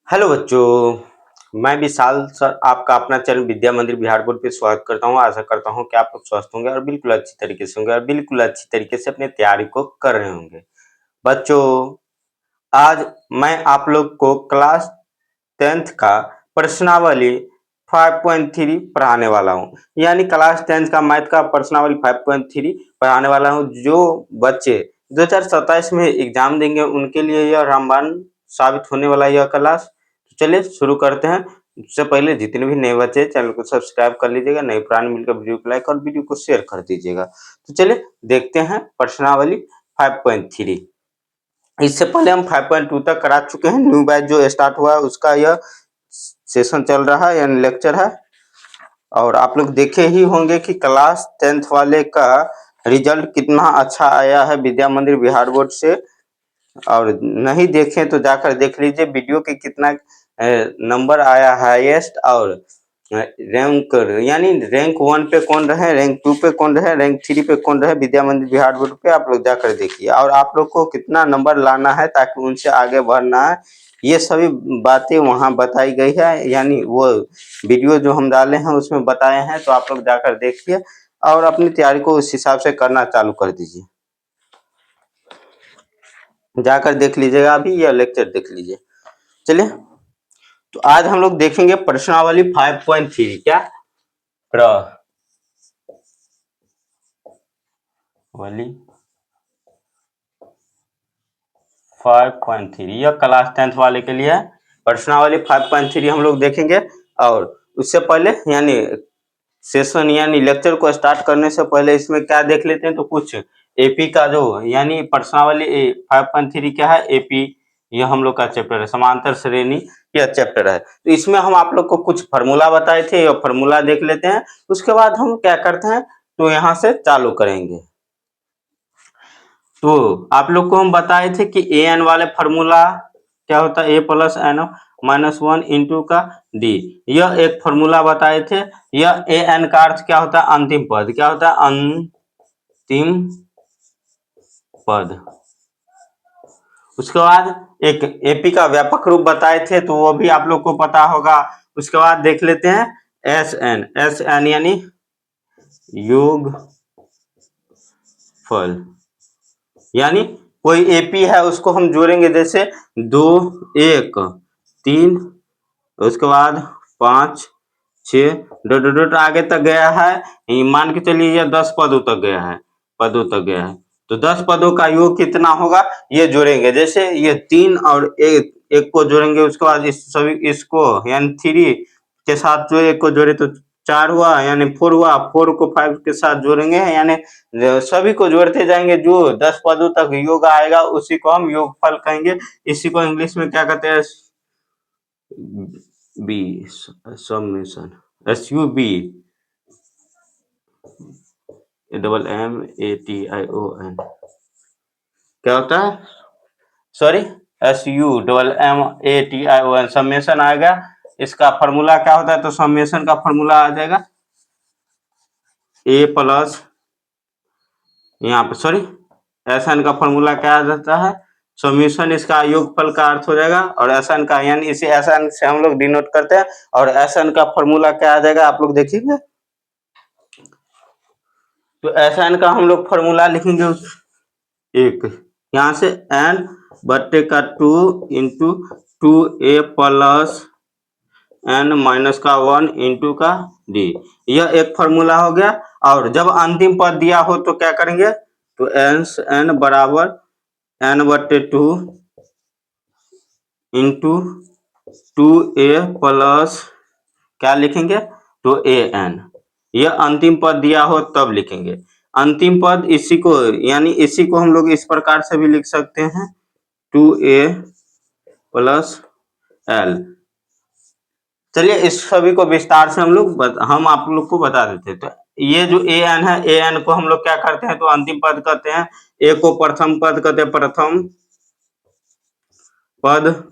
Hello बच्चों, मैं विशाल sir आपका अपना चैनल विद्या मंदिर बिहार बोर्ड पे स्वागत करता हूँ। आशा करता हूँ कि आप लोग स्वस्थ होंगे और बिल्कुल अच्छी तरीके से होंगे और बिल्कुल अच्छी तरीके से अपनी तैयारी को कर रहे होंगे। बच्चों, आज मैं आप लोग को क्लास 10th का प्रश्नावली 5.3 पढ़ाने वाला हूँ। यानी क्लास 10th का मैथ का प्रश्नावली 5.3 पढ़ाने वाला हूँ। जो बच्चे 2027 में एग्जाम देंगे उनके लिए यह रामबाण साबित होने वाला यह क्लास। तो चलिए शुरू करते हैं। उससे पहले जितने भी नए बच्चे चैनल को सब्सक्राइब कर लीजिएगा, नए पुराने मिलकर वीडियो को लाइक और वीडियो को शेयर कर दीजिएगा। तो चलिए देखते हैं प्रश्नावली 5.3। इससे पहले हम 5.2 तक करा चुके हैं। न्यू बैच जो स्टार्ट हुआ है उसका यह सेशन चल रहा है यानी लेक्चर है। और आप लोग देखे ही होंगे कि क्लास 10th वाले का रिजल्ट कितना अच्छा आया है विद्या मंदिर बिहार बोर्ड से। और नहीं देखें तो जाकर देख लीजिए वीडियो के कितना नंबर आया हाईएस्ट और रैंक यानी रैंक 1 पे कौन रहे, रैंक 2 पे कौन रहे, रैंक 3 पे कौन रहे विद्या मंदिर बिहार बोर्ड पे। आप लोग जाकर देखिए और आप लोग को कितना नंबर लाना है ताकि उनसे आगे बढ़ना है, ये सभी बातें वहाँ बताई गई है। यानी वो वीडियो जो हम डाले हैं उसमें बताए हैं, तो आप लोग जाकर देखिए और अपनी तैयारी को उस हिसाब से करना चालू कर दीजिए। जाकर देख लीजिएगा, अभी यह लेक्चर देख लीजिए। चलिए, तो आज हम लोग देखेंगे प्रश्नावली 5.3। क्या प्रश्नावली 5.3 यह क्लास 10th वाले के लिए है। प्रश्नावली 5.3 हम लोग देखेंगे। और उससे पहले यानी सेशन यानी लेक्चर को स्टार्ट करने से पहले इसमें क्या देख लेते हैं, तो कुछ एपी का जो यानी प्रश्नावली 5.3 क्या है, एपी यह हम लोग का चैप्टर है, समांतर श्रेणी यह चैप्टर है। तो इसमें हम आप लोग को कुछ फार्मूला बताए थे, यह फार्मूला देख लेते हैं। उसके बाद हम क्या करते हैं, तो यहाँ से चालू करेंगे। तो आप लोग को हम बताए थे कि ए एन वाले फार्मूला क्या होता है, ए प्लस एन माइनस 1 इंटू का डी, यह एक फार्मूला बताए थे। यह ए एन का अर्थ क्या होता है, अंतिम पद। क्या होता है, अंतिम पद। उसके बाद एक एपी का व्यापक रूप बताए थे, तो वो भी आप लोग को पता होगा। उसके बाद देख लेते हैं एस एन। एस एन यानी योग फल, यानी कोई एपी है उसको हम जोड़ेंगे, जैसे 2 1 3 उसके बाद 5 6 डॉट डॉट आगे तक गया है। मान के चलिए यह 10 पदों तक गया है, तो 10 पदों का योग कितना होगा, ये जोड़ेंगे। जैसे ये 3 और एक को जोड़ेंगे, उसके बाद इस सभी इसको यानी 3 के साथ जो एक को जोड़े तो 4 हुआ, यानी 4 हुआ। 4 को 5 के साथ जोड़ेंगे, यानी सभी को जोड़ते जाएंगे। जो 10 पदों तक योग आएगा उसी को हम योगफल कहेंगे। इसी को इंग्लिश में क्या कहते हैं, बी समेशन, SUB MMATION क्या होता है, सॉरी SUMMATION समेशन आएगा। इसका फार्मूला क्या होता है, तो समेशन का फार्मूला आ जाएगा ए प्लस, यहाँ पे सॉरी SN का फार्मूला क्या आ जाता है, समेशन इसका योगफल का अर्थ हो जाएगा। और SN का यानी इसे SN से हम लोग डिनोट करते हैं। और SN का फार्मूला क्या आ जाएगा, आप लोग देखिएगा। तो SN का हम लोग फार्मूला लिखेंगे एक, यहाँ से n बट्टे का 2 into 2a plus n minus का 1 इंटू का d, यह एक फार्मूला हो गया। और जब अंतिम पद दिया हो तो क्या करेंगे, तो n बराबर n बट्टे 2 इंटू 2a प्लस क्या लिखेंगे, तो an, यह अंतिम पद दिया हो तब लिखेंगे। अंतिम पद इसी को यानी इसी को हम लोग इस प्रकार से भी लिख सकते हैं, 2a प्लस l। चलिए इस सभी को विस्तार से हम आप लोग को बता देते हैं। तो ये जो ए एन है, ए एन को हम लोग क्या करते हैं, तो अंतिम पद कहते हैं। ए को प्रथम पद कहते हैं, प्रथम पद।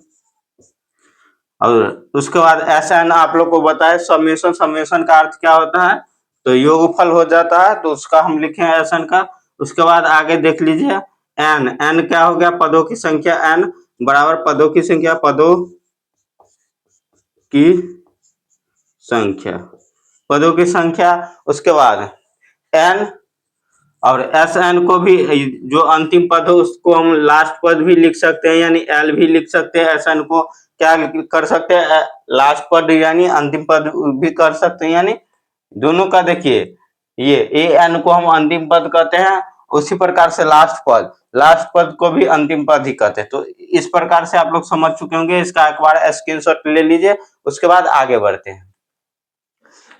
और उसके बाद एस एन आप लोग को बताए समेशन। समेशन का अर्थ क्या होता है, तो योगफल हो जाता है, तो उसका हम लिखे हैं एस एन का। उसके बाद आगे देख लीजिए एन। एन क्या हो गया, पदों की संख्या। एन बराबर पदों की संख्या, पदों की संख्या, पदों की संख्या, उसके बाद n, और एस एन को भी जो अंतिम पद हो उसको हम लास्ट पद भी लिख सकते हैं, यानी एल भी लिख सकते हैं। एस एन को क्या कर सकते हैं, लास्ट पद यानी अंतिम पद भी कर सकते हैं, यानी दोनों का देखिए, ये ए एन को हम अंतिम पद कहते हैं, उसी प्रकार से लास्ट पद को भी अंतिम पद ही कहते हैं। तो इस प्रकार से आप लोग समझ चुके होंगे, इसका एक बार स्क्रीनशॉट ले लीजिए, उसके बाद आगे बढ़ते हैं।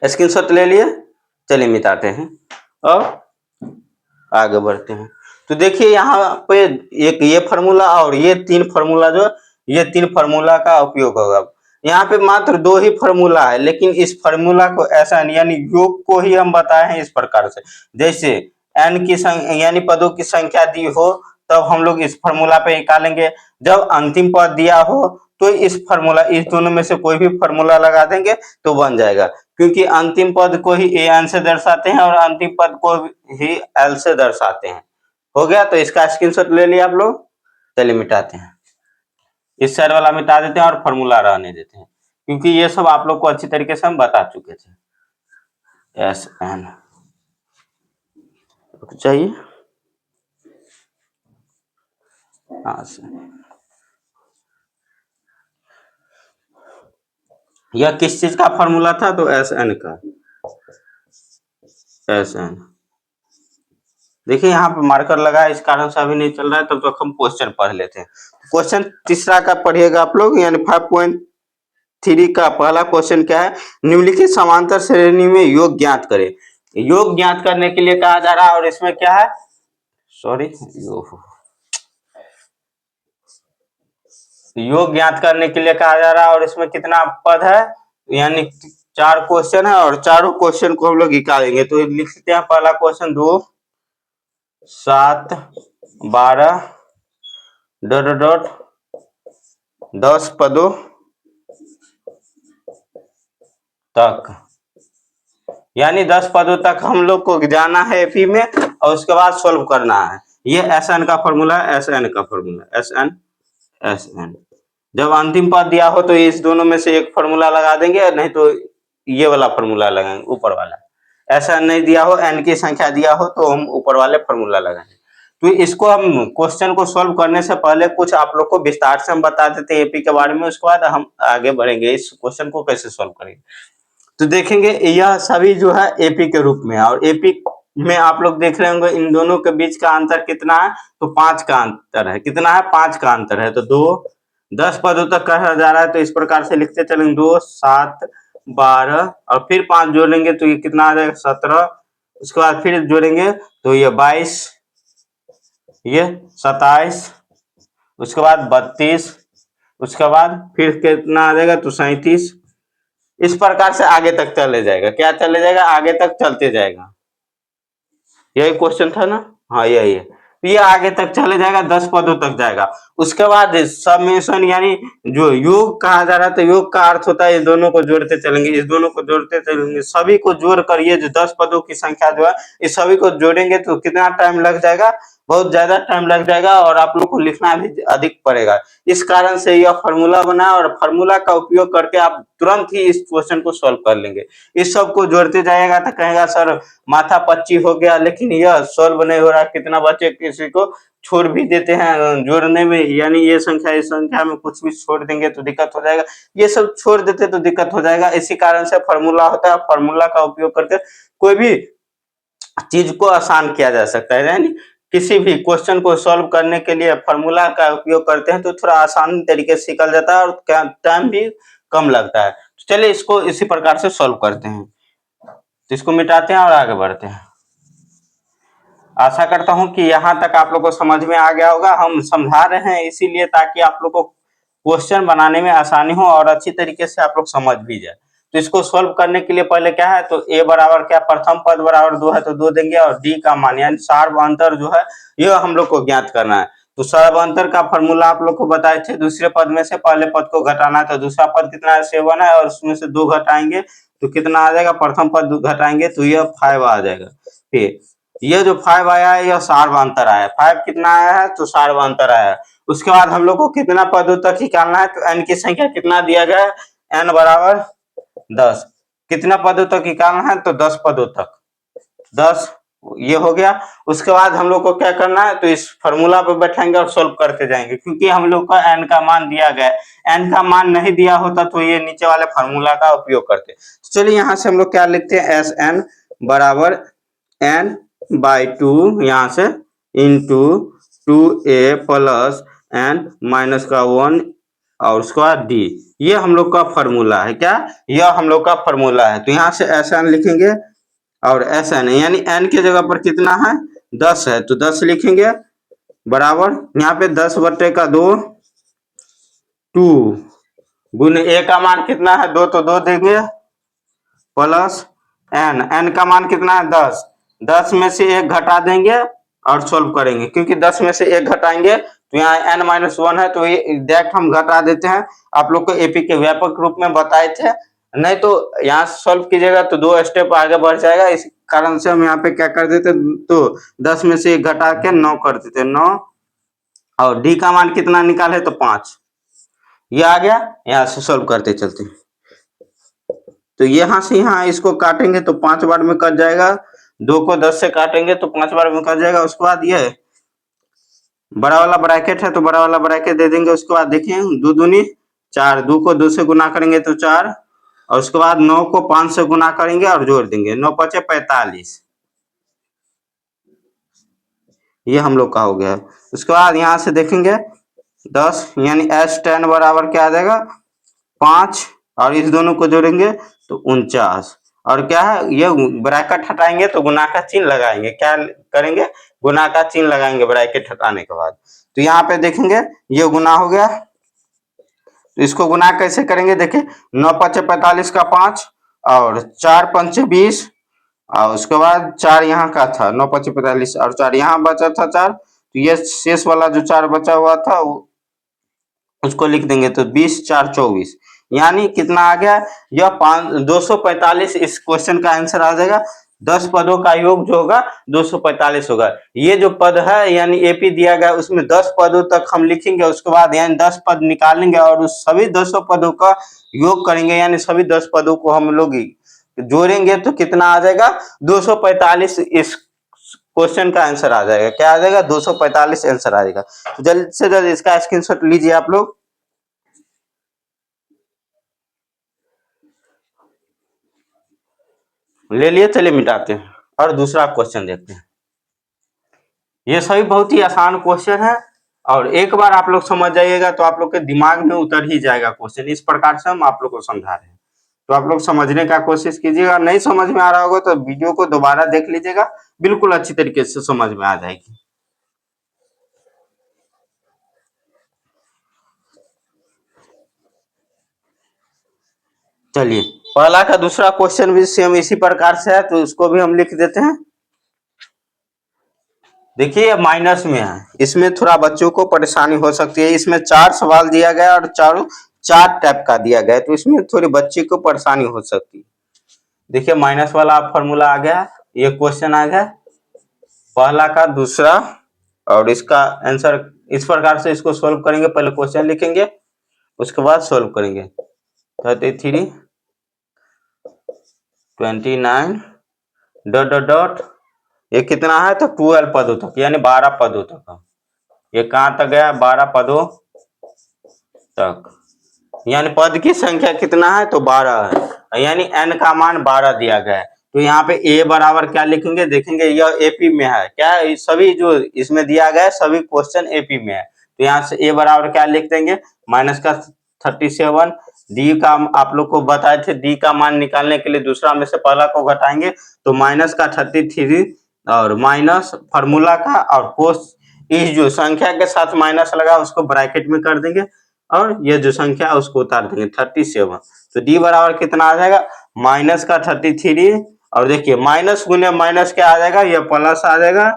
स्क्रीनशॉट ले लिए, चलिए मिटाते हैं और आगे बढ़ते हैं। तो देखिए यहाँ पे एक ये फार्मूला और ये तीन फार्मूला, जो ये तीन फार्मूला का उपयोग होगा। यहाँ पे मात्र दो ही फार्मूला है, लेकिन इस फार्मूला को ऐसा यानी योग को ही हम बताए हैं इस प्रकार से, जैसे n की यानी पदों की संख्या दी हो तब हम लोग इस फार्मूला पे निकालेंगे, जब अंतिम पद दिया हो तो इस फार्मूला, इस दोनों में से कोई भी फार्मूला लगा देंगे तो बन जाएगा, क्योंकि अंतिम पद को ही an से दर्शाते हैं और अंतिम पद को ही l से दर्शाते हैं। हो गया, तो इसका स्क्रीनशॉट ले लिया आप लोग। चलिए मिटाते हैं, इस साइड वाला मिटा देते हैं और फार्मूला रहने देते हैं, क्योंकि ये सब आप लोग को अच्छी तरीके से हम बता चुके थे। एस एन चाहिए, हाँ यह किस चीज का फार्मूला था, तो एस एन का, एस एन। देखिए यहाँ पे मार्कर लगा है, इस कारण से अभी नहीं चल रहा है, तब तक हम क्वेश्चन पढ़ लेते हैं। क्वेश्चन तीसरा का पढ़िएगा आप लोग, यानी 5.3 का पहला क्वेश्चन क्या है, निम्नलिखित समांतर श्रेणी में योग ज्ञात करें। योग ज्ञात करने के लिए कहा जा रहा है, और इसमें क्या है, सॉरी, योग ज्ञात करने के लिए कहा जा रहा है, और इसमें कितना पद है, यानी 4 क्वेश्चन है, और चारों क्वेश्चन को हम लोग निकालेंगे। तो लिखते हैं पहला क्वेश्चन, 2 7 12 10 पदों तक, यानी 10 पदों तक हम लोग को जाना है एपी में, और उसके बाद सॉल्व करना है। ये एस एन का फॉर्मूला है, एस एन का फॉर्मूला, एस एन। जब अंतिम पद दिया हो तो इस दोनों में से एक फॉर्मूला लगा देंगे, नहीं तो ये वाला फॉर्मूला लगाएंगे, ऊपर वाला। ऐसा नहीं दिया हो, एन की संख्या दिया हो तो हम ऊपर वाले फॉर्मूला लगाएंगे। तो इसको हम क्वेश्चन को सॉल्व करने से पहले कुछ आप लोग को विस्तार से हम बता देते हैं एपी के बारे में, उसके बाद हम आगे बढ़ेंगे इस क्वेश्चन को कैसे सॉल्व करेंगे। तो देखेंगे यह सभी जो है एपी के रूप में, और एपी में आप लोग देख रहे होंगे इन दोनों के बीच का अंतर कितना है, तो 5 का अंतर है। कितना है, 5 का अंतर है। तो 2 10 पदों तक कहा जा रहा है, तो इस प्रकार से लिखते चलेंगे, 2 7 12 और फिर 5 जोड़ेंगे तो ये कितना आ जाएगा, 17। उसके बाद फिर जोड़ेंगे तो ये 22, ये 27, उसके बाद 32, उसके बाद फिर कितना आ जाएगा, तो 37। इस प्रकार से आगे तक चले जाएगा। क्या चले जाएगा, आगे तक चलते जाएगा। यही क्वेश्चन था ना, हाँ यही है। तो ये आगे तक चले जाएगा, 10 पदों तक जाएगा। उसके बाद समेशन, यानी जो योग कहा जा रहा है, तो योग का अर्थ होता है इस दोनों को जोड़ते चलेंगे, इस दोनों को जोड़ते चलेंगे, सभी को जोड़ कर ये जो 10 पदों की संख्या जो है, इस सभी को जोड़ेंगे तो कितना टाइम लग जाएगा, बहुत ज्यादा टाइम लग जाएगा, और आप लोग को लिखना भी अधिक पड़ेगा। इस कारण से यह फार्मूला बना, और फार्मूला का उपयोग करके आप तुरंत ही इस क्वेश्चन को सॉल्व कर लेंगे। इस सब को जोड़ते जाएगा तो कहेगा सर माथा पच्ची हो गया, लेकिन यह सॉल्व नहीं हो रहा, कितना बचे, किसी को छोड़ भी देते हैं जोड़ने में, यानी ये संख्या इस संख्या में कुछ भी छोड़ देंगे तो दिक्कत हो जाएगा, ये सब छोड़ देते तो दिक्कत हो जाएगा। इसी कारण से फार्मूला होता है, फार्मूला का उपयोग करके कोई भी चीज को आसान किया जा सकता है, यानी किसी भी क्वेश्चन को सॉल्व करने के लिए फार्मूला का उपयोग करते हैं तो थोड़ा आसान तरीके से निकल जाता है, और टाइम भी कम लगता है। तो चलिए इसको इसी प्रकार से सॉल्व करते हैं। तो इसको मिटाते हैं और आगे बढ़ते हैं। आशा करता हूं कि यहाँ तक आप लोग को समझ में आ गया होगा। हम समझा रहे हैं इसीलिए ताकि आप लोग को क्वेश्चन बनाने में आसानी हो और अच्छी तरीके से आप लोग समझ भी जाए। तो इसको सॉल्व करने के लिए पहले क्या है, तो a बराबर क्या, प्रथम पद बराबर 2 है तो 2 देंगे, और d का मान यानी सार्वअंतर जो है यह हम लोग को ज्ञात करना है। तो सार्वअंतर का फॉर्मूला आप लोग को बताए थे, दूसरे पद में से पहले पद को घटाना है, तो दूसरा पद कितना है, 7 है, और उसमें से 2 घटाएंगे तो कितना आ जाएगा, प्रथम पद घटाएंगे तो यह 5 आ जाएगा। फिर ये जो 5 आया है यह सार्वअंतर आया है, 5 कितना आया है, तो सार्वअंतर आया है। उसके बाद हम लोग को कितना पदों तक निकालना है, तो n की संख्या कितना दिया गया है, n बराबर 10। कितना पदों तक निकालना है, तो 10 पदों तक, 10 ये हो गया। उसके बाद हम लोग को क्या करना है, तो इस फॉर्मूला पे बैठाएंगे और सोल्व करते जाएंगे, क्योंकि हम लोग का n का मान दिया गया है। n का मान नहीं दिया होता तो ये नीचे वाले फॉर्मूला का उपयोग करते। चलिए यहाँ से हम लोग क्या लिखते हैं, एस एन बराबर n बाई 2 यहाँ से into 2a plus n minus का 1 और उसके बाद डी। ये हम लोग का फॉर्मूला है, क्या, यह हम लोग का फॉर्मूला है। तो यहाँ से एस एन लिखेंगे और एस एन यानी एन के जगह पर कितना है, 10 है, तो 10 लिखेंगे बराबर यहाँ पे 10 बट्टे का 2 2 गुने ए का मान कितना है 2, तो 2 देंगे प्लस एन, एन का मान कितना है 10, 10 में से 1 घटा देंगे और सोल्व करेंगे, क्योंकि 10 में से 1 घटाएंगे तो यहाँ n माइनस 1 है, तो ये डायरेक्ट हम घटा देते हैं। आप लोग को एपी के व्यापक रूप में बताए थे, नहीं तो यहाँ सोल्व कीजिएगा तो 2 स्टेप आगे बढ़ जाएगा। इस कारण से हम यहाँ पे क्या कर देते, तो 10 में से 1 घटा के 9 कर देते, 9 और डी का मान कितना निकाले तो 5, ये आ गया। यहाँ से सोल्व करते चलते, तो यहाँ से यहाँ इसको काटेंगे तो 5 बार में कट जाएगा, 2 को 10 से काटेंगे तो 5 बार में कट जाएगा। उसके बाद ये बड़ा वाला ब्रैकेट है तो बड़ा वाला ब्रैकेट दे देंगे। उसके बाद देखिए 2 दूनी 4, 2 को 2 से गुना करेंगे तो 4 और उसके बाद 9 को 5 से गुना करेंगे और जोड़ देंगे, 9 पचे 45, ये हम लोग का हो गया। उसके बाद यहाँ से देखेंगे 10 यानी S10 बराबर क्या आ जाएगा 5 और इस दोनों को जोड़ेंगे तो 49 और क्या है, ये ब्रैकेट हटाएंगे तो गुना का चिन्ह लगाएंगे, क्या करेंगे, गुना का चिन्ह लगाएंगे ब्रैकेट हटाने के बाद। तो यहाँ पे देखेंगे ये गुना हो गया, तो इसको गुना कैसे करेंगे, देखिए 9 पचे 45 का 5 और 4 पंचे 20 और उसके बाद 4 यहाँ का था, 9 पचे 45 और 4 यहाँ बचा था 4, तो ये शेष वाला जो 4 बचा हुआ था उसको लिख देंगे, तो 20 4 24 यानी कितना आ गया, यह 245 इस क्वेश्चन का आंसर आ जाएगा। 10 पदों का योग जो होगा 245 होगा। ये जो पद है यानी एपी दिया गया उसमें 10 पदों तक हम लिखेंगे, उसके बाद यानी 10 पद निकालेंगे और उस सभी 10 पदों का योग करेंगे, यानी सभी 10 पदों को हम लोग जोड़ेंगे तो कितना आ जाएगा 245, इस क्वेश्चन का आंसर आ जाएगा। क्या आ जाएगा 245 आंसर आ जाएगा। तो जल्द से जल्द इसका स्क्रीनशॉट लीजिए आप लोग, ले लिए। चलिए मिटाते हैं और दूसरा क्वेश्चन देखते हैं। ये सभी बहुत ही आसान क्वेश्चन है और एक बार आप लोग समझ जाइएगा तो आप लोग के दिमाग में उतर ही जाएगा क्वेश्चन। इस प्रकार से हम आप लोग को समझा रहे हैं, तो आप लोग समझने का कोशिश कीजिएगा। नहीं समझ में आ रहा होगा तो वीडियो को दोबारा देख लीजिएगा, बिल्कुल अच्छी तरीके से समझ में आ जाएगी। चलिए पहला का दूसरा क्वेश्चन भी सेम इसी प्रकार से है, तो उसको भी हम लिख देते हैं। देखिए माइनस में है, इसमें थोड़ा बच्चों को परेशानी हो सकती है। इसमें 4 सवाल दिया गया और चारों 4 टाइप का दिया गया है, तो इसमें थोड़ी बच्चे को परेशानी हो सकती है। देखिए माइनस वाला फॉर्मूला आ गया, ये क्वेश्चन आ गया पहला का दूसरा और इसका आंसर इस प्रकार से इसको सोल्व करेंगे। पहले क्वेश्चन लिखेंगे उसके बाद सोल्व करेंगे। 33 29 डॉट डॉट डॉट, ये कितना है तो 12 पदों तक यानी 12 पदों तक। ये कहां तक गया 12 पदों तक, यानी पद की संख्या कितना है तो 12 है, यानी n का मान 12 दिया गया है। तो यहाँ पे a बराबर क्या लिखेंगे, देखेंगे यह एपी में है, क्या है? सभी जो इसमें दिया गया है सभी क्वेश्चन एपी में है, तो यहाँ से a बराबर क्या लिख देंगे माइनस का 37। डी का आप लोग को बताए थे, डी का मान निकालने के लिए दूसरा में से पहला को घटाएंगे तो माइनस का 33 और माइनस फार्मूला का और कोस, इस जो संख्या के साथ माइनस लगा उसको ब्रैकेट में कर देंगे और ये जो संख्या उसको उतार देंगे 37। तो डी बराबर कितना आ जाएगा माइनस का 33 और देखिए माइनस गुने माइनस क्या आ जाएगा, ये प्लस आ जाएगा,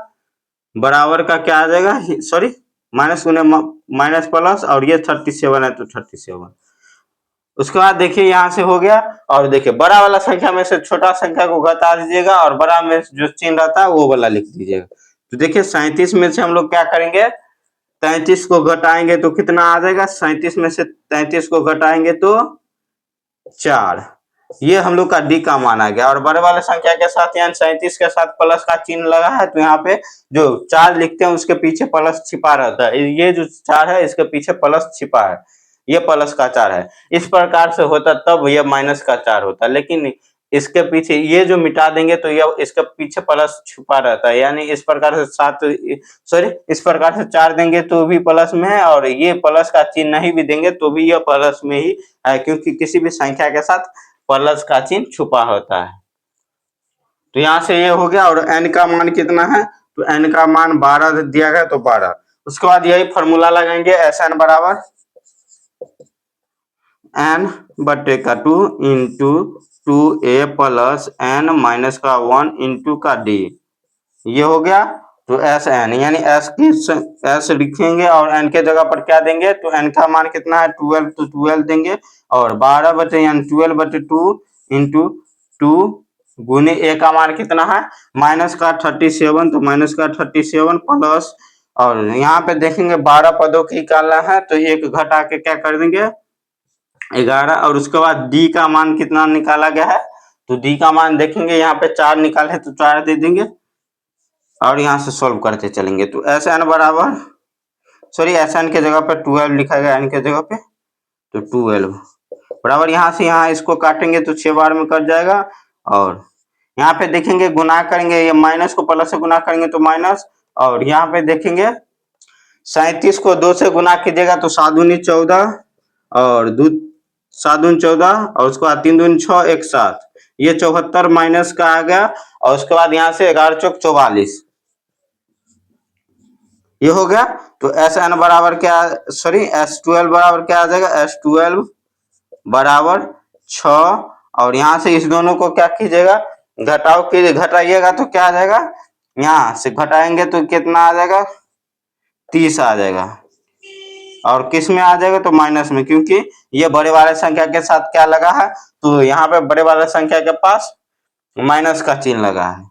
बराबर का क्या आ जाएगा, सॉरी माइनस गुने माइनस प्लस और ये 37 है तो 37। उसके बाद देखिए यहाँ से हो गया और देखिए बड़ा वाला संख्या में से छोटा संख्या को घटा दीजिएगा और बड़ा में जो चिन्ह रहता है वो वाला लिख दीजिएगा। तो देखिए 37 में से हम लोग क्या करेंगे 33 को घटाएंगे तो कितना आ जाएगा, 37 में से 33 को घटाएंगे तो 4, ये हम लोग का डी का मान आ गया। और बड़े वाले संख्या के साथ यानी 37 के साथ प्लस का चिन्ह लगा है, तो यहाँ पे जो 4 लिखते हैं उसके पीछे प्लस छिपा रहता है। ये जो 4 है इसके पीछे प्लस छिपा है, ये प्लस का 4 है। इस प्रकार से होता तब ये माइनस का 4 होता, लेकिन इसके पीछे ये जो मिटा देंगे तो ये इसके पीछे प्लस छुपा रहता है। यानी इस प्रकार से इस प्रकार से 4 देंगे तो भी प्लस में है, और ये प्लस का चिन्ह नहीं भी देंगे तो भी ये प्लस में ही है, क्योंकि किसी भी संख्या के साथ प्लस का चिन्ह छुपा होता है। तो यहाँ से ये हो गया। और n का मान कितना है, तो n का मान 12 दिया गया, तो 12। उसके बाद यही फॉर्मूला लगाएंगे, Sn बराबर n बटे का 2 into 2a plus n minus का 1 इंटू का d, ये हो गया। तो Sn यानी s लिखेंगे और n के जगह पर क्या देंगे, तो n का मान कितना है 12, तो 12 देंगे। और 12 बटे यानी 12 बटे 2 इंटू 2 गुने a का मान कितना है माइनस का 37, तो माइनस का 37 प्लस, और यहाँ पे देखेंगे 12 पदों की निकालना है, तो एक घटा के क्या कर देंगे 11। और उसके बाद डी का मान कितना निकाला गया है, तो डी का मान देखेंगे यहाँ पे 4 निकाले तो 4 दे देंगे, और यहाँ से सॉल्व करते चलेंगे। तो Sn बराबर Sn के जगह पे 12 लिखा गया, n के जगह पे, तो 12 बराबर यहाँ से यहाँ इसको काटेंगे तो 6 बार में कट जाएगा। और यहाँ पे देखेंगे गुना करेंगे, ये माइनस को प्लस से गुना करेंगे तो माइनस, और यहाँ पे देखेंगे 37 को 2 से गुना कीजिएगा तो 7 दूनी 14, और 7 दूनी 14, और उसके बाद 3 दूनी 6, 1 7, ये 74 माइनस का आ गया। और उसके बाद यहाँ से 11 चौक 44, ये हो गया। तो Sn बराबर क्या, S12 बराबर क्या आ जाएगा, S12 बराबर 6, और यहाँ से इस दोनों को क्या कीजिएगा घटाइएगा तो क्या आ जाएगा, यहाँ से घटाएंगे तो कितना आ जाएगा 30 आ जाएगा। और किस में आ जाएगा, तो माइनस में, क्योंकि ये बड़े वाले संख्या के साथ क्या लगा है, तो यहाँ पे बड़े वाले संख्या के पास माइनस का चिन्ह लगा है।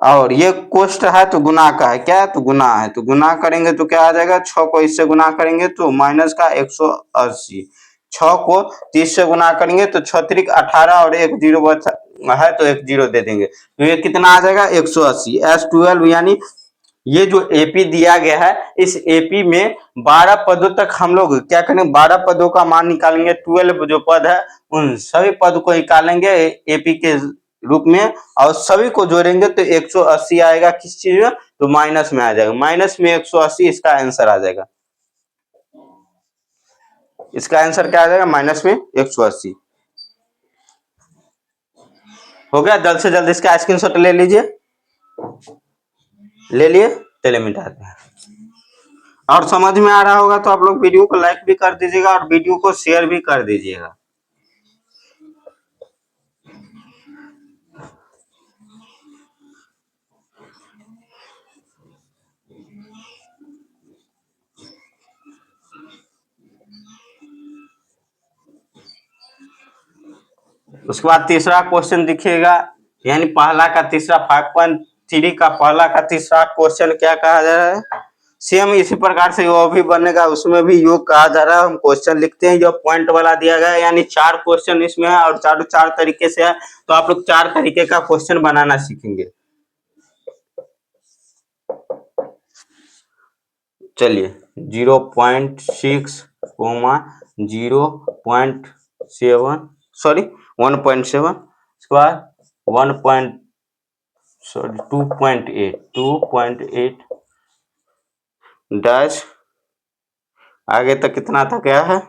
और ये कोष्ट है तो गुना का है, क्या है तो गुना है, तो गुना करेंगे तो क्या आ जाएगा, 6 को इससे गुना करेंगे तो माइनस का 180, 6 को 30 से गुना करेंगे तो 6 त्रिक 18, और एक जीरो बचा है तो एक जीरो दे देंगे, तो ये कितना आ जाएगा 180। S12 यानी ये जो एपी दिया गया है, इस एपी में 12 पदों तक हम लोग क्या करेंगे, 12 पदों का मान निकालेंगे। 12 जो पद है उन सभी पद को निकालेंगे एपी के रूप में, और सभी को जोड़ेंगे तो 180 आएगा। किस चीज में, तो माइनस में आ जाएगा, माइनस में 180 इसका आंसर आ जाएगा। इसका आंसर क्या आ जाएगा, माइनस में 180। हो गया। जल्द से जल्द इसका स्क्रीनशॉट ले लीजिए, ले लिए, चलिए मिटाते हैं। और समझ में आ रहा होगा तो आप लोग वीडियो को लाइक भी कर दीजिएगा और वीडियो को शेयर भी कर दीजिएगा। उसके बाद तीसरा क्वेश्चन दिखिएगा, यानी पहला का तीसरा 5.3 का पहला का तीसरा क्वेश्चन क्या कहा जा रहा है, सेम इसी प्रकार से वो भी बनेगा, उसमें भी योग कहा जा रहा है। हम क्वेश्चन लिखते हैं जो पॉइंट वाला दिया गया है, यानी 4 क्वेश्चन इसमें है और चारों 4 तरीके से है, तो आप लोग 4 तरीके का क्वेश्चन बनाना सीखेंगे। चलिए 0.6, 0.7 1.7, उसके बाद 2.8 डैश, आगे तक कितना तक गया है,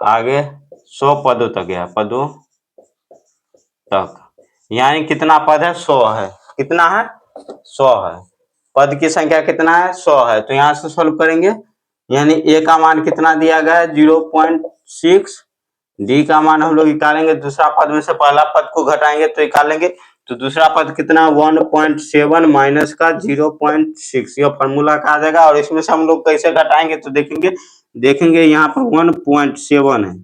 आगे 100 पदों तक गया, पदों तक, यानी कितना पद है 100 है, कितना है 100 है, पद की संख्या कितना है 100 है। तो यहाँ से सॉल्व करेंगे, यानी ए का मान कितना दिया गया है 0.6, डी का मान हम लोग निकालेंगे, दूसरा पद में से पहला पद को घटाएंगे तो निकालेंगे, तो दूसरा पद कितना 1.7 माइनस का 0.6, ये फॉर्मूला का आ जाएगा। और इसमें से हम लोग कैसे घटाएंगे तो देखेंगे यहाँ पर 1.7 है,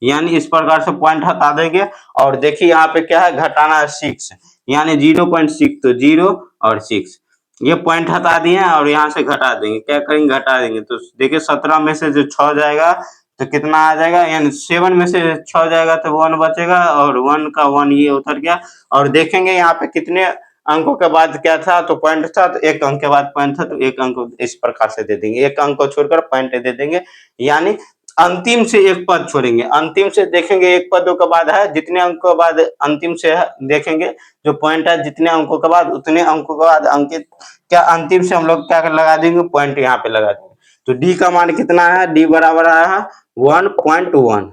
यानी इस प्रकार से पॉइंट हटा देंगे। और देखिए यहाँ पे क्या है, घटाना है 6, यानी 0.6, तो 0 और 6, ये पॉइंट हटा दिए और यहाँ से घटा देंगे, क्या करेंगे घटा देंगे, तो देखिए 17 में से जो 6 जाएगा तो कितना आ जाएगा, यानी 7 में से 6 जाएगा तो 1 बचेगा, और 1 का 1 ये उतर गया। और देखेंगे यहाँ पे कितने अंकों के बाद क्या था, तो पॉइंट था, तो 1 अंक के बाद पॉइंट था, तो 1 अंक इस प्रकार से दे देंगे, 1 अंक को छोड़कर पॉइंट दे देंगे। यानी अंतिम से एक पद छोड़ेंगे, अंतिम से देखेंगे एक पदों के बाद है, जितने अंकों के बाद अंतिम से है देखेंगे जो पॉइंट है, जितने अंकों के बाद उतने अंकों के बाद अंकित, क्या अंतिम से हम लोग क्या लगा देंगे, पॉइंट यहाँ पे लगा देंगे। तो डी का मान कितना है, डी बराबर आया है 1.1,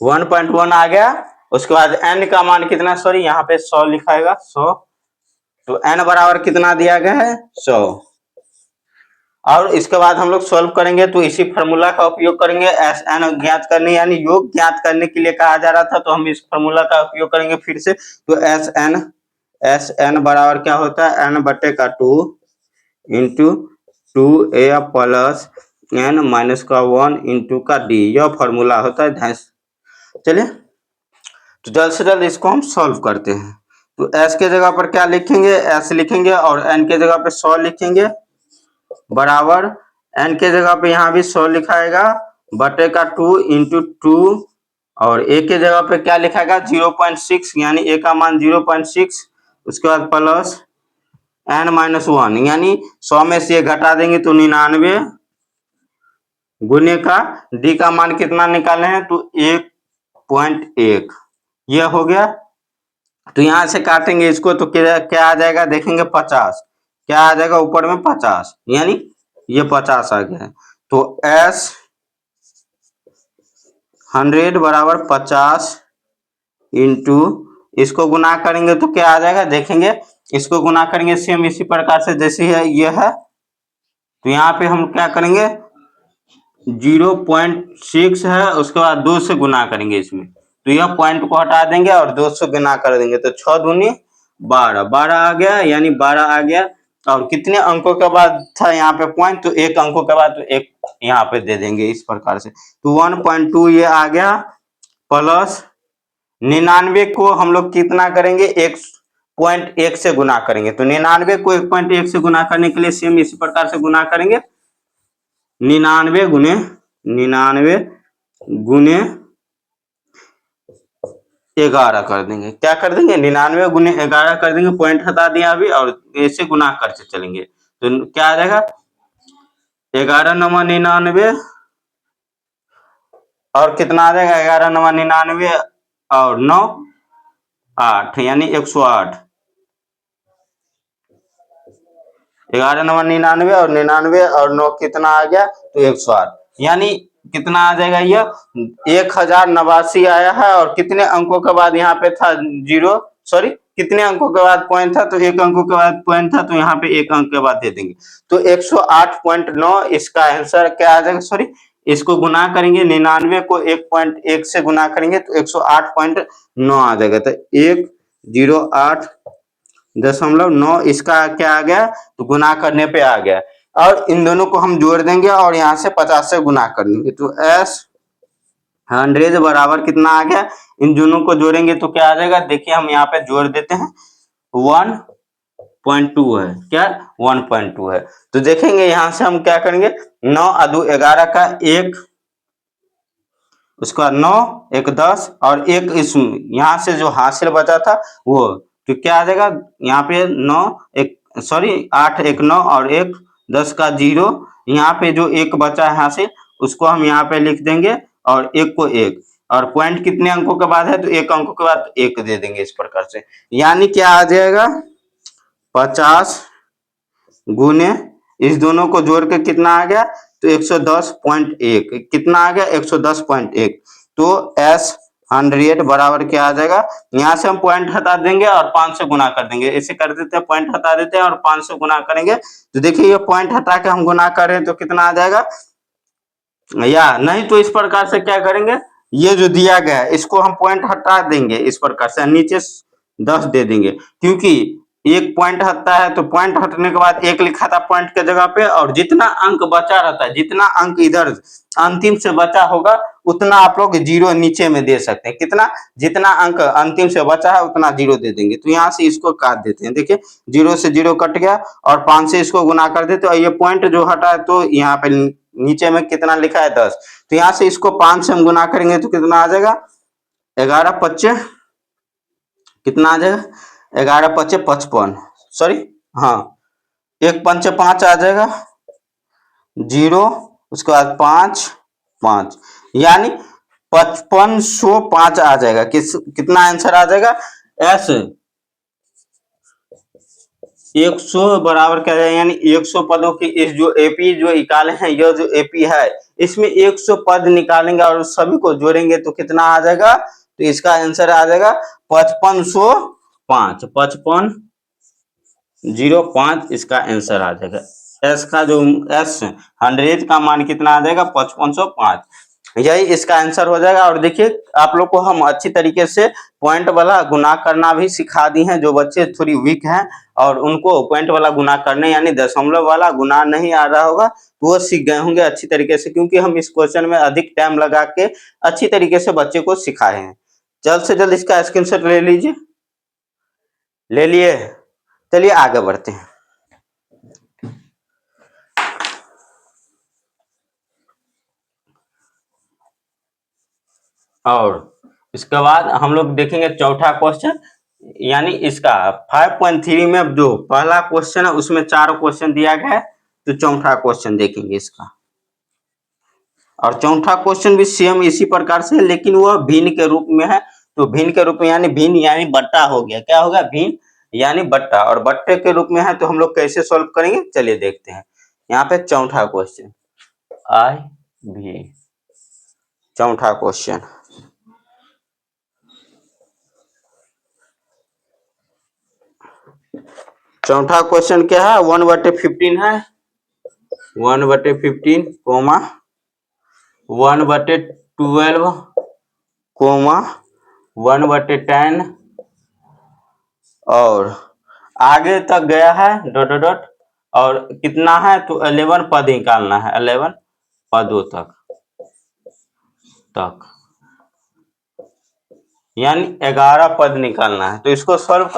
1.1 आ गया। उसके बाद n का मान कितना, सॉरी यहाँ पे 100 लिखाएगा, 100, तो n बराबर कितना दिया गया है, 100। और इसके बाद हम लोग सॉल्व करेंगे, तो इसी फार्मूला का उपयोग करेंगे, एस एन ज्ञात करने, यानी योग ज्ञात करने के लिए कहा जा रहा था, तो हम इस फार्मूला का उपयोग करेंगे फिर से। तो एस एन बराबर क्या होता है, n बटे का 2 into 2a plus n minus का 1 इंटू का d, यह फॉर्मूला होता है। चलिए तो जल्द से जल्द इसको हम सॉल्व करते हैं। तो s के जगह पर क्या लिखेंगे, s लिखेंगे, और n के जगह पे 100 लिखेंगे, बराबर n के जगह पे यहाँ भी 100 लिखाएगा, बटे का 2 इंटू 2, और a के जगह पे क्या लिखाएगा 0.6, यानी a का मान 0.6, उसके बाद प्लस n माइनस 1, यानी 100 में से घटा देंगे तो 99, गुने का d का मान कितना निकाले हैं, तो 1.1, यह हो गया। तो यहां से काटेंगे इसको, तो क्या आ जाएगा, देखेंगे 50, क्या आ जाएगा ऊपर में 50, यानी ये 50 आ गया है। तो s 100 बराबर 50 इंटू, इसको गुना करेंगे तो क्या आ जाएगा, देखेंगे इसको गुना करेंगे सेम इसी प्रकार से जैसे है ये है। तो यहाँ पे हम क्या करेंगे, 0.6 है, उसके बाद 2 से गुना करेंगे इसमें, तो यह पॉइंट को हटा देंगे और 2 से गुना कर देंगे, तो 6 दूनी 12, 12 आ गया, यानी 12 आ गया। और कितने अंकों के बाद था यहाँ पे पॉइंट, तो 1 अंकों के बाद, तो 1 यहाँ पे दे देंगे इस प्रकार से। तो 1.2 ये आ गया, प्लस 99 को हम लोग कितना करेंगे, 1.1 से गुना करेंगे, तो 99 को 1.1 से गुना करने के लिए सेम इसी प्रकार से गुना करेंगे, 99 गुने 11 कर देंगे, क्या कर देंगे 99 गुने 11 कर देंगे, पॉइंट हटा दिया अभी, और ऐसे गुना करते चलेंगे, तो क्या आ जाएगा 11 9 99, और कितना आ जाएगा 11 9 99 और 9 8, यानी 108, 11 9 99 और 99 और 9 कितना आ गया, तो 108, यानी कितना आ जाएगा, यह 1089 आया है। और कितने अंकों के बाद यहाँ पे था जीरो, सॉरी कितने अंकों के बाद पॉइंट था, तो 1 अंकों के बाद पॉइंट था, तो यहाँ पे 1 अंक के बाद दे देंगे, तो 108.9 इसका आंसर क्या आ जाएगा, सॉरी इसको गुना करेंगे, 99 को 1.1 से गुना करेंगे तो 108.9 आ जाएगा, तो 108.9 इसका क्या आ गया, तो गुना करने पे आ गया। और इन दोनों को हम जोड़ देंगे और यहाँ से 50 से गुना कर देंगे, तो s 100 बराबर कितना आ गया, इन दोनों को जोड़ेंगे तो क्या आ जाएगा, देखिए हम यहाँ पे जोड़ देते हैं, 1.2 है, क्या 1.2 है। तो देखेंगे यहाँ से हम क्या करेंगे, 9 और 2 11 का 1, उसका 9 1 10 और 1 इसमें यहाँ से जो हासिल बचा था वो, तो क्या आ जाएगा यहाँ पे 9 1 सॉरी 8 1 9 और 1 10 का 0, यहाँ पे जो 1 बचा है हासिल उसको हम यहाँ पे लिख देंगे, और 1 को 1, और पॉइंट कितने अंकों के बाद है, तो 1 अंकों के बाद 1 दे देंगे इस प्रकार से, यानी क्या आ जाएगा 50 गुने इस दोनों को जोड़ के कितना आ गया, तो 110.1, कितना आ गया 110.1। तो s 100 बराबर क्या आ जाएगा, यहाँ से हम पॉइंट हटा देंगे और 5 से गुना कर देंगे, ऐसे कर देते हैं, पॉइंट हटा देते हैं और 5 से गुना करेंगे, तो देखिए ये पॉइंट हटा के हम गुना कर रहे हैं तो कितना आ जाएगा, या नहीं तो इस प्रकार से क्या करेंगे, ये जो दिया गया है इसको हम पॉइंट हटा देंगे इस प्रकार से, नीचे 10 दे देंगे, क्योंकि एक पॉइंट हटता है तो पॉइंट हटने के बाद 1 लिखा था पॉइंट के जगह पे, और जितना अंक बचा रहता है, जितना अंक इधर अंतिम से बचा होगा उतना आप लोग 0 नीचे में दे सकते हैं, कितना जितना अंक अंतिम से बचा है उतना 0 दे देंगे। तो यहाँ से इसको काट देते हैं, देखिए 0 से 0 कट गया और 5 से इसको गुना कर देते, और ये पॉइंट जो हटा है तो यहाँ पे नीचे में कितना लिखा है 10, तो यहाँ से इसको 5 से हम गुना करेंगे तो कितना आ जाएगा 11 पच्चे कितना आ जाएगा 11 पच्चे 55, सॉरी हाँ 1 पंचे 5 आ जाएगा 0, उसके बाद 5 5 यानी 5505 आ जाएगा। कितना आंसर आ जाएगा एस 100 बराबर क्या जाएगा यानी 100 पदों की इस जो एपी जो निकाले हैं, यह जो एपी है इसमें 100 पद निकालेंगे और सभी को जोड़ेंगे तो कितना आ जाएगा, तो इसका आंसर आ जाएगा 5505 5505 इसका आंसर आ जाएगा। एस का जो एस 100 का मान कितना आ जाएगा 5505, यही इसका आंसर हो जाएगा। और देखिए आप लोग को हम अच्छी तरीके से पॉइंट वाला गुना करना भी सिखा दी हैं, जो बच्चे थोड़ी वीक हैं और उनको पॉइंट वाला गुना करने यानी दशमलव वाला गुना नहीं आ रहा होगा तो वो सीख गए होंगे अच्छी तरीके से, क्योंकि हम इस क्वेश्चन में अधिक टाइम लगा के अच्छी तरीके से बच्चे को सिखाए हैं। जल्द से जल्द इसका स्क्रीनशॉट ले लीजिए। ले लिए, चलिए आगे बढ़ते हैं। और इसके बाद हम लोग देखेंगे चौथा क्वेश्चन, यानी इसका 5.3 में जो पहला क्वेश्चन है उसमें 4 क्वेश्चन दिया गया है, तो चौथा क्वेश्चन देखेंगे इसका। और चौथा क्वेश्चन भी सेम इसी प्रकार से, लेकिन वह भिन्न के रूप में है। तो भिन्न के रूप में यानी भिन्न यानी बट्टा हो गया, क्या होगा भिन्न यानी बट्टा, और बट्टे के रूप में है तो हम लोग कैसे सॉल्व करेंगे चलिए देखते हैं। यहाँ पे चौथा क्वेश्चन आई भी चौथा क्वेश्चन चौथा क्वेश्चन क्या है 1/15 है 1/15 कोमा 1/12 कोमा 1/10 और आगे तक गया है डॉट डॉट और कितना है तो 11 पद निकालना है 11 पदों तक यानी 11 पद निकालना है। तो इसको सॉल्व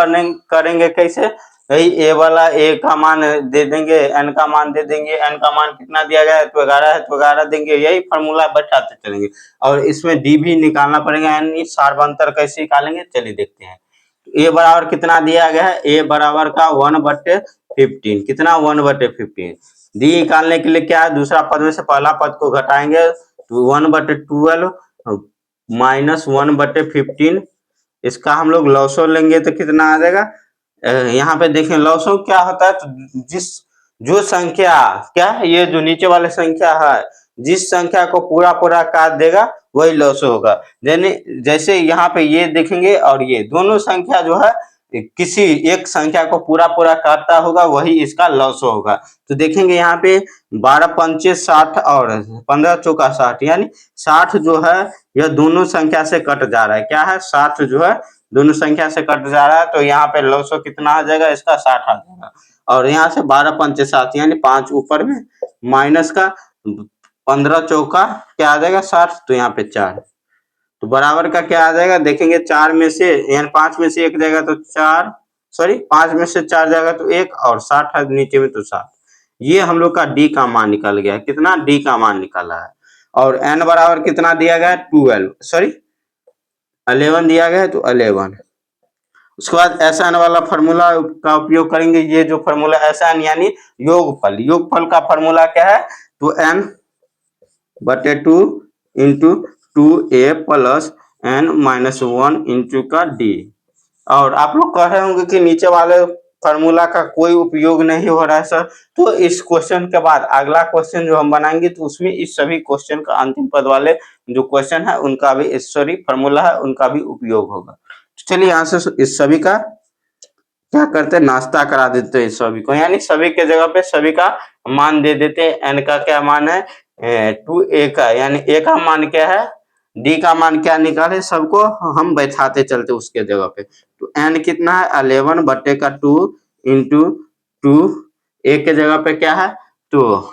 करेंगे कैसे, यही ए वाला ए का मान दे देंगे, एन का मान दे देंगे, एन का मान कितना दिया गया है तो 11 है तो 11 देंगे, यही फॉर्मूला बैठाते चलेंगे। और इसमें डी भी निकालना पड़ेगा, यानी सार्वंतर कैसे निकालेंगे चलिए देखते हैं। ए बराबर कितना दिया गया है, ए बराबर का 1/15 कितना 1/15। डी निकालने के लिए क्या है दूसरा पद में से पहला पद को घटाएंगे तो 1/12 माइनस 1/15, इसका हम लोग लॉसो लेंगे तो कितना आ जाएगा। यहाँ पे देखें लॉसो क्या होता है तो जिस जो संख्या क्या ये जो नीचे वाले संख्या है जिस संख्या को पूरा पूरा काट देगा वही लॉसो होगा। जैसे यहाँ पे ये देखेंगे और ये दोनों संख्या जो है किसी एक संख्या को पूरा पूरा काटता होगा वही इसका लॉसो होगा। तो देखेंगे यहाँ पे 12 पंचे 60 और 15 चौका 60 यानी 60 जो है यह दोनों संख्या से कट जा रहा है, क्या है 60 जो है दोनों संख्या से कट जा रहा है, तो यहाँ पे लॉसो कितना आ जाएगा इसका 60 आ जाएगा। और यहाँ से 12 पंचे 7 यानी 5 ऊपर में माइनस का 15 चौका क्या आ जाएगा 60, तो यहाँ पे 4 तो बराबर का क्या आ जाएगा देखेंगे 4 में से यानी 5 में से 1 जाएगा तो 4 सॉरी 5 में से 4 जाएगा तो 1 और 60 है नीचे में तो 7। ये हम लोग का डी का मान निकल गया, कितना डी का मान निकाला है। और एन बराबर कितना दिया गया है 12 सॉरी 11 दिया गया है तो 11। उसके बाद एस एन वाला फॉर्मूला का उपयोग करेंगे, ये जो फॉर्मूला एस एन यानी योगफल का फॉर्मूला क्या है तो n/2 into 2a plus n-1 into का डी। और आप लोग कह रहे होंगे कि नीचे वाले फॉर्मूला का कोई उपयोग नहीं हो रहा है सर, तो इस क्वेश्चन के बाद अगला क्वेश्चन जो हम बनाएंगे तो उसमें इस सभी क्वेश्चन का अंतिम पद वाले जो क्वेश्चन है उनका भी सॉरी फॉर्मूला है उनका भी उपयोग होगा। चलिए यहाँ से इस सभी का क्या करते हैं नाश्ता करा देते हैं सभी को, यानी सभी के जगह पे सभी का मान दे देते हैं। एन का क्या मान है 2a का, यानी a का मान क्या है डी का मान क्या निकाले सबको हम बैठाते चलते उसके जगह पे। तो एन कितना है 11/2 इंटू 2 a के जगह पे क्या है तो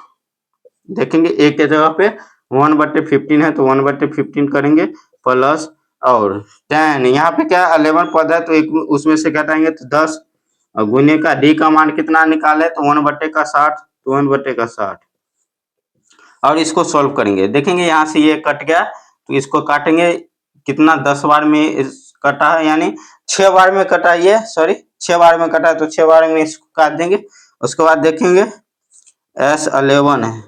देखेंगे a के जगह पे 1/15 है तो 1/15 करेंगे प्लस और 10 यहाँ पे क्या 11 पद है तो एक उसमें से घटाएंगे तो 10 और गुने का डी का मान कितना निकाले तो 1/60 तो 1/60 और इसको सॉल्व करेंगे। देखेंगे यहाँ से ये कट गया तो इसको काटेंगे, कितना 10 बार में कटा है, यानी 6 बार में कटा, ये सॉरी 6 बार में कटा, तो 6 बार में इसको काट देंगे। उसके बाद देखेंगे S11 है,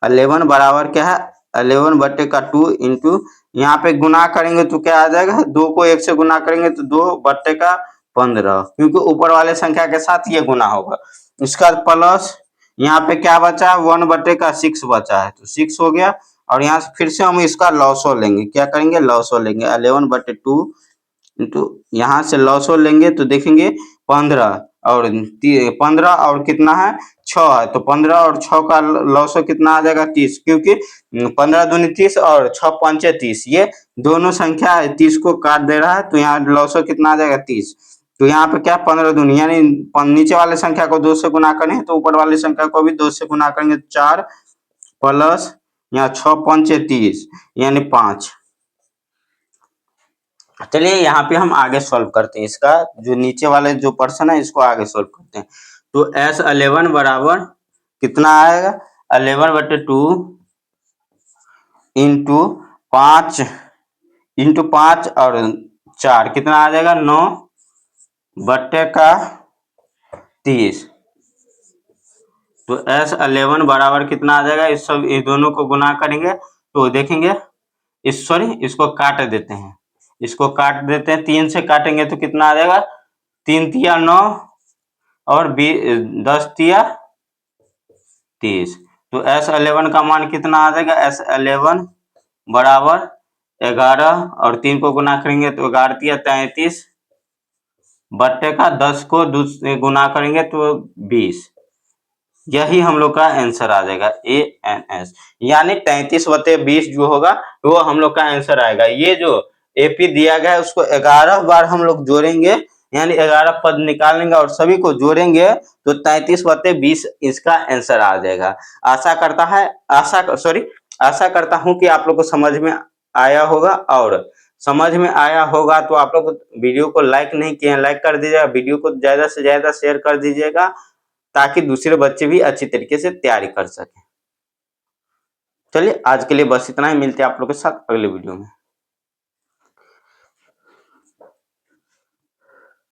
11 बराबर क्या है, 11 बटे का 2 इंटू, यहाँ पे गुना करेंगे तो क्या आ जाएगा, 2 को 1 से गुना करेंगे तो 2 बटे का 15, क्योंकि ऊपर वाले संख्या के साथ ये गुना होगा। उसका प्लस यहाँ पे क्या बचा है, 1 बटे का 6 बचा है, तो 6 हो गया। और यहाँ से फिर से हम इसका लॉसो लेंगे, क्या करेंगे, लॉसो लेंगे, 11 बटे 2 इंटू, यहाँ से लॉसो लेंगे तो देखेंगे 15 और 15 और कितना है, 6 है, तो 15 और 6 का लॉसो कितना आ जाएगा, 30, क्योंकि 15 दूनी 30 और 6 पंचे 30, ये दोनों संख्या 30 को काट दे रहा है, तो यहाँ लॉसो कितना आ जाएगा, 30। तो यहाँ पे क्या 15 दूनी, यानी नीचे वाले संख्या को 2 से गुना करें तो ऊपर वाली संख्या को भी 2 से गुना करेंगे, 4 प्लस यहाँ 6 पंचे 30 यानी 5। चलिए यहाँ पे हम आगे सॉल्व करते हैं, इसका जो नीचे वाले जो पर्सन है इसको आगे सॉल्व करते हैं। तो S11 बराबर कितना आएगा, 11 बटे 2 इंटू 5 और 4 कितना आ जाएगा, 9 बटे का 30। तो S11 बराबर कितना आ जाएगा, इस सब इस दोनों को गुना करेंगे तो देखेंगे, इसको काट देते हैं, इसको काट देते हैं, 3 से काटेंगे तो कितना आ जाएगा, 3 तिया 9 और 10 तिया 30। तो S11 का मान कितना आ जाएगा, S11 बराबर 11 और 3 को गुना करेंगे तो 11 तिया 33 बट्टे का 10 को 2 से गुना करेंगे तो 20। यही हम लोग का आंसर आ जाएगा ANS, यानी 33/20 जो होगा वो हम लोग का आंसर आएगा। ये जो AP दिया गया है उसको 11 बार हम लोग जोड़ेंगे, यानी 11 पद निकालेंगे और सभी को जोड़ेंगे तो 33/20 इसका आंसर आ जाएगा। आशा करता हूं कि आप लोग को समझ में आया होगा, और समझ में आया होगा तो आप लोग वीडियो को लाइक नहीं किए, लाइक कर दीजिएगा, वीडियो को ज्यादा से ज्यादा शेयर कर दीजिएगा ताकि दूसरे बच्चे भी अच्छी तरीके से तैयारी कर सकें। चलिए आज के लिए बस इतना ही, मिलते हैं आप लोग के साथ अगले वीडियो में।